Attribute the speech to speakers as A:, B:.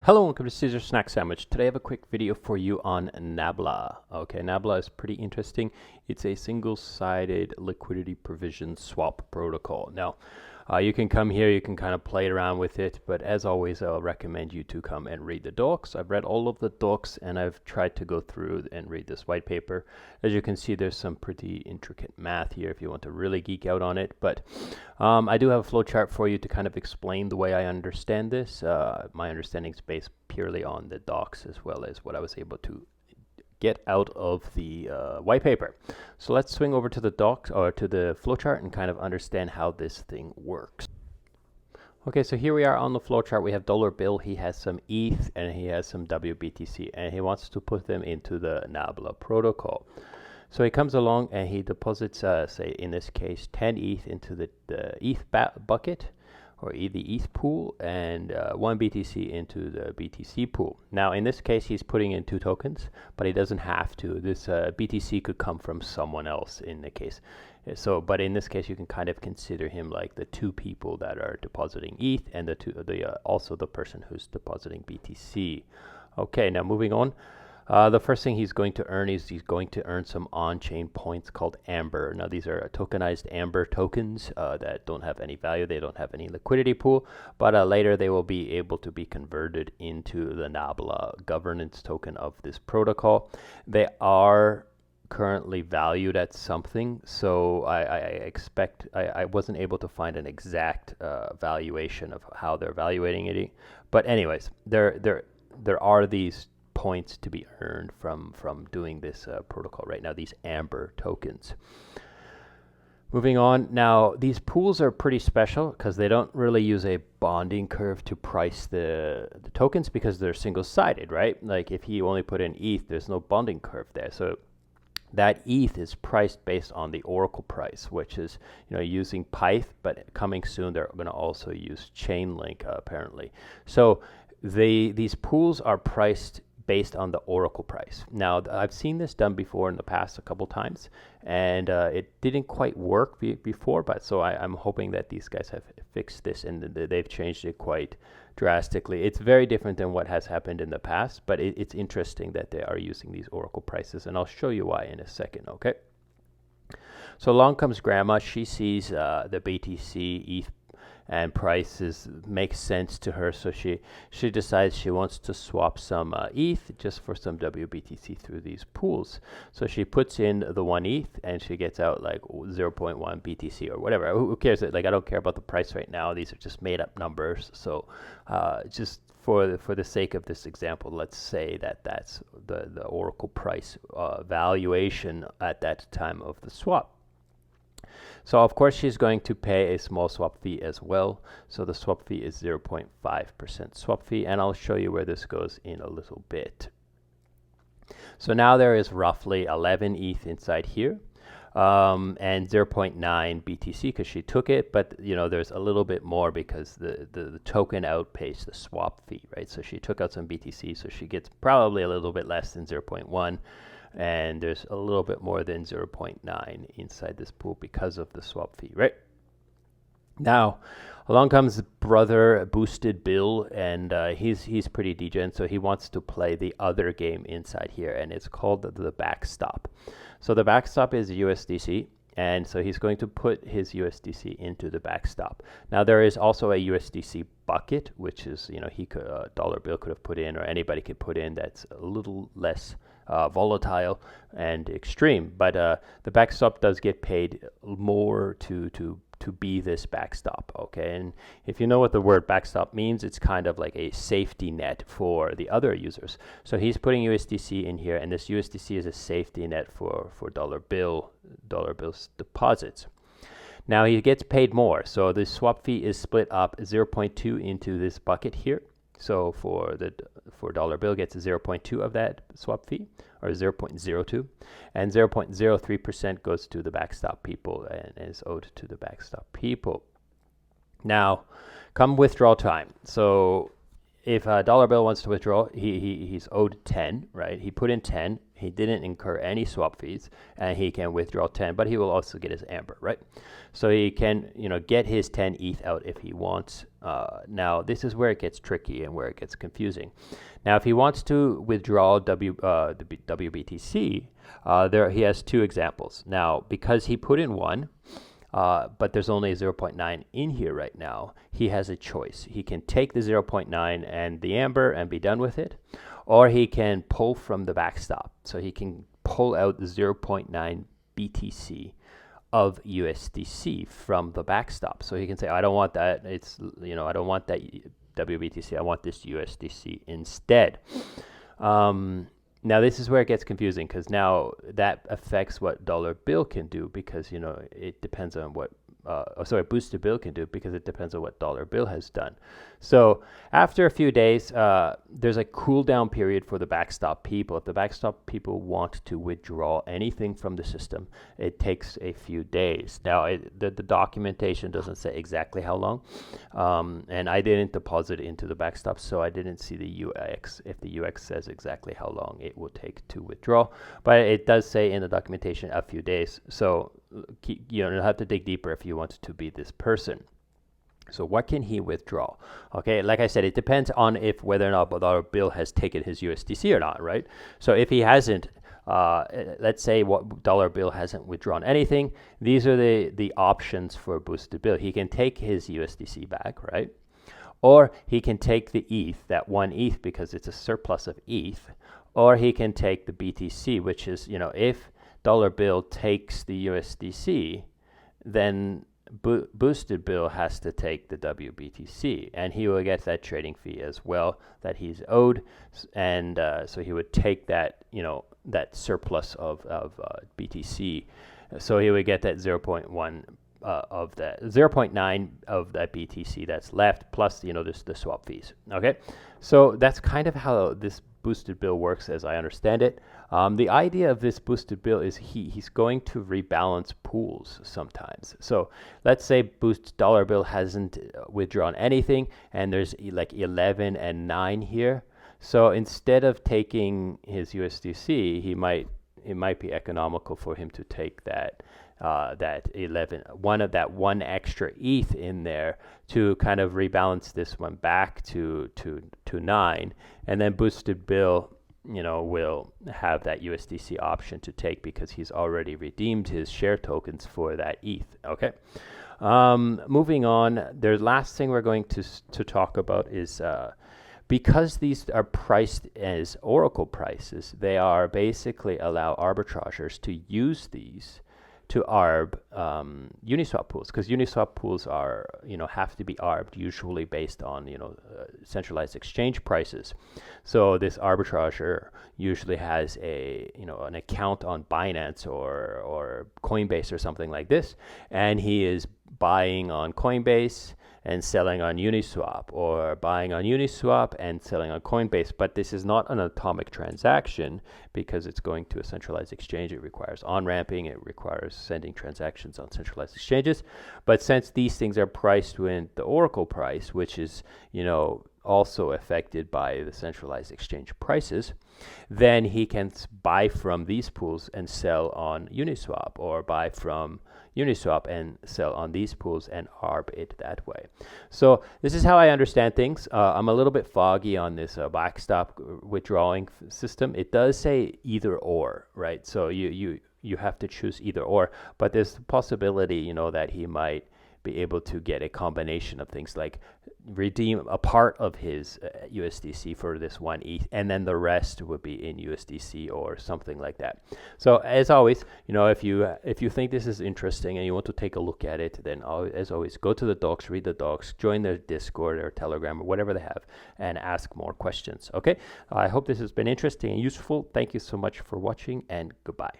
A: Hello and welcome to Caesar Snack Sandwich. Today I have a quick video for you on Nabla. Okay, Nabla is pretty interesting. It's a single-sided liquidity provision swap protocol. Now, you can come here, you can kind of play around with it, but as always, I'll recommend you to come and read the docs. I've read all of the docs and I've tried to go through and read this white paper. As you can see, there's some pretty intricate math here if you want to really geek out on it, but I do have a flowchart for you to kind of explain the way I understand this. My understanding is based purely on the docs as well as what I was able to get out of the white paper. So let's swing over to the docs or to the flowchart and kind of understand how this thing works. Okay, so here we are on the flowchart. We have dollar bill. He has some ETH and he has some WBTC, and he wants to put them into the Nabla protocol. So he comes along and he deposits, say in this case, 10 ETH into the ETH bucket, or the ETH pool, and 1 BTC into the BTC pool. Now in this case he's putting in 2 tokens, but he doesn't have to. This BTC could come from someone else in the case. So, but in this case you can kind of consider him like the 2 people that are depositing ETH and also the person who's depositing BTC. Okay, now moving on. The first thing he's going to earn is he's going to earn some on-chain points called Amber. Now these are tokenized Amber tokens that don't have any value. They don't have any liquidity pool, but later they will be able to be converted into the Nabla governance token of this protocol. They are currently valued at something, so I wasn't able to find an exact valuation of how they're evaluating it. But anyways, there are these points to be earned from doing this protocol right now, these Amber tokens. Moving on, now these pools are pretty special because they don't really use a bonding curve to price the tokens because they're single-sided, right? Like if you only put in ETH, there's no bonding curve there. So that ETH is priced based on the Oracle price, which is, using Pyth, but coming soon they're going to also use Chainlink apparently. So these pools are priced based on the Oracle price. Now, I've seen this done before in the past a couple times, and it didn't quite work before, but so I'm hoping that these guys have fixed this and they've changed it quite drastically. It's very different than what has happened in the past, but it's interesting that they are using these Oracle prices, and I'll show you why in a second, okay? So along comes Grandma. She sees the BTC ETH and prices make sense to her, so she decides she wants to swap some ETH just for some WBTC through these pools. So she puts in the 1 ETH and she gets out like 0.1 BTC or whatever. Who cares? Like, I don't care about the price right now. These are just made up numbers. So just for the sake of this example, let's say that that's the Oracle price valuation at that time of the swap. So of course she's going to pay a small swap fee as well. So the swap fee is 0.5% swap fee, and I'll show you where this goes in a little bit. So now there is roughly 11 ETH inside here, and 0.9 BTC because she took it, but there's a little bit more because the token outpays the swap fee, right? So she took out some BTC, so she gets probably a little bit less than 0.1. And there's a little bit more than 0.9 inside this pool because of the swap fee, right? Now, along comes brother Boosted Bill, and he's pretty degen, so he wants to play the other game inside here, and it's called the backstop. So the backstop is USDC, and so he's going to put his USDC into the backstop. Now there is also a USDC bucket, which is, he could dollar bill could have put in, or anybody could put in, that's a little less volatile and extreme, but the backstop does get paid more to be this backstop, okay? And if you know what the word backstop means, it's kind of like a safety net for the other users. So he's putting USDC in here, and this USDC is a safety net for dollar bill's deposits. Now he gets paid more, so the swap fee is split up 0.2 into this bucket here. So for dollar bill gets 0.2 of that swap fee, or 0.02, and 0.03% goes to the backstop people and is owed to the backstop people. Now, come withdrawal time. So if a dollar bill wants to withdraw, he's owed 10, right? He put in 10. He didn't incur any swap fees, and he can withdraw 10, but he will also get his Amber, right? So he can, get his 10 ETH out if he wants. Now, this is where it gets tricky and where it gets confusing. Now, if he wants to withdraw the WBTC, he has two examples. Now, because he put in one, but there's only 0.9 in here right now, he has a choice. He can take the 0.9 and the Amber and be done with it, or he can pull from the backstop. So he can pull out the 0.9 BTC of USDC from the backstop. So he can say, I don't want that. I don't want that WBTC. I want this USDC instead. Now this is where it gets confusing, because now that affects what dollar bill can do, because it depends on what boosted bill can do, because it depends on what dollar bill has done. So after a few days, there's a cool down period for the backstop people. If the backstop people want to withdraw anything from the system, it takes a few days. Now the documentation doesn't say exactly how long, and I didn't deposit into the backstop, so I didn't see the UX. If the UX says exactly how long it will take to withdraw, but it does say in the documentation a few days. So you'll have to dig deeper if you want to be this person. So what can he withdraw? Okay, like I said, it depends on whether or not dollar bill has taken his USDC or not, right? So if he hasn't, let's say what dollar bill hasn't withdrawn anything, these are the options for boosted bill. He can take his USDC back, right? Or he can take the ETH, that one ETH, because it's a surplus of ETH, or he can take the BTC, which is, if dollar bill takes the USDC, then boosted bill has to take the WBTC, and he will get that trading fee as well that he's owed, and so he would take that, that surplus of BTC, so he would get that 0.1 of that 0.9 of that BTC that's left, plus the swap fees. Okay, so that's kind of how this boosted bill works, as I understand it. The idea of this boosted bill is he's going to rebalance pools sometimes. So let's say dollar bill hasn't withdrawn anything, and there's like 11 and 9 here. So instead of taking his USDC, it might be economical for him to take that 11, one extra ETH in there to kind of rebalance this one back to 9, and then boosted bill will have that USDC option to take, because he's already redeemed his share tokens for that ETH. Okay, moving on, the last thing we're going to talk about is because these are priced as Oracle prices, they are basically allow arbitrageurs to use these to arb Uniswap pools, because Uniswap pools are have to be arbed usually based on centralized exchange prices. So this arbitrager usually has an account on Binance or Coinbase or something like this, and he is buying on Coinbase and selling on Uniswap, or buying on Uniswap and selling on Coinbase. But this is not an atomic transaction, because it's going to a centralized exchange. It requires on-ramping, it requires sending transactions on centralized exchanges. But since these things are priced with the Oracle price, which is also affected by the centralized exchange prices, then he can buy from these pools and sell on Uniswap, or buy from Uniswap and sell on these pools and arb it that way. So this is how I understand things. I'm a little bit foggy on this backstop withdrawing system. It does say either or, right? So you have to choose either or, but there's the possibility, that he might be able to get a combination of things, like redeem a part of his USDC for this one ETH, and then the rest would be in USDC or something like that. So as always, if you think this is interesting and you want to take a look at it, then as always, go to the docs, read the docs, join their Discord or Telegram or whatever they have, and ask more questions. Okay, I hope this has been interesting and useful. Thank you so much for watching, and goodbye.